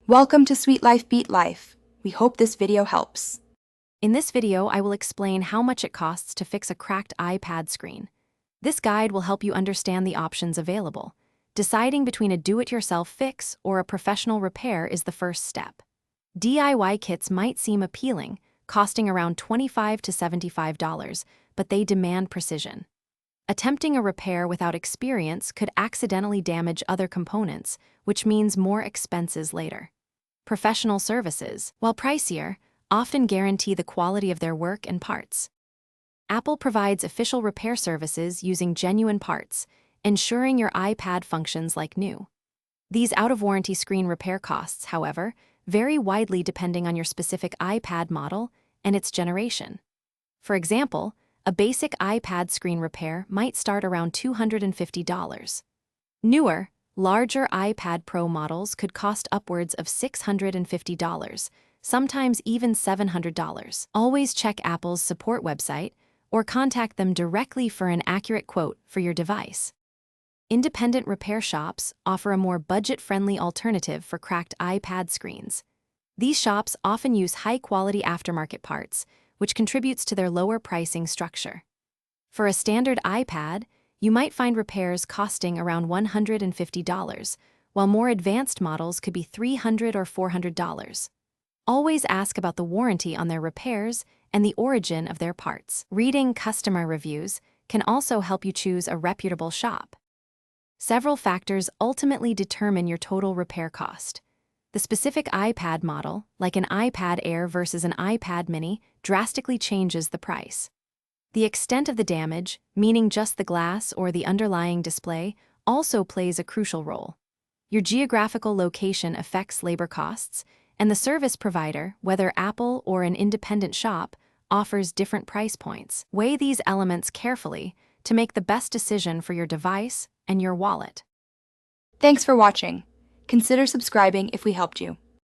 Welcome to Sweet Life Beat Life. We hope this video helps. In this video, I will explain how much it costs to fix a cracked iPad screen. This guide will help you understand the options available. Deciding between a do-it-yourself fix or a professional repair is the first step. DIY kits might seem appealing, costing around $25 to $75, but they demand precision. Attempting a repair without experience could accidentally damage other components, which means more expenses later. Professional services, while pricier, often guarantee the quality of their work and parts. Apple provides official repair services using genuine parts, ensuring your iPad functions like new. These out-of-warranty screen repair costs, however, vary widely depending on your specific iPad model and its generation. For example, a basic iPad screen repair might start around $250. Newer, larger iPad Pro models could cost upwards of $650, sometimes even $700. Always check Apple's support website or contact them directly for an accurate quote for your device. Independent repair shops offer a more budget-friendly alternative for cracked iPad screens. These shops often use high-quality aftermarket parts, which contributes to their lower pricing structure. For a standard iPad, you might find repairs costing around $150, while more advanced models could be $300 or $400. Always ask about the warranty on their repairs and the origin of their parts. Reading customer reviews can also help you choose a reputable shop. Several factors ultimately determine your total repair cost. The specific iPad model, like an iPad Air versus an iPad mini, drastically changes the price. The extent of the damage, meaning just the glass or the underlying display, also plays a crucial role. Your geographical location affects labor costs, and the service provider, whether Apple or an independent shop, offers different price points. Weigh these elements carefully to make the best decision for your device and your wallet. Thanks for watching. Consider subscribing if we helped you.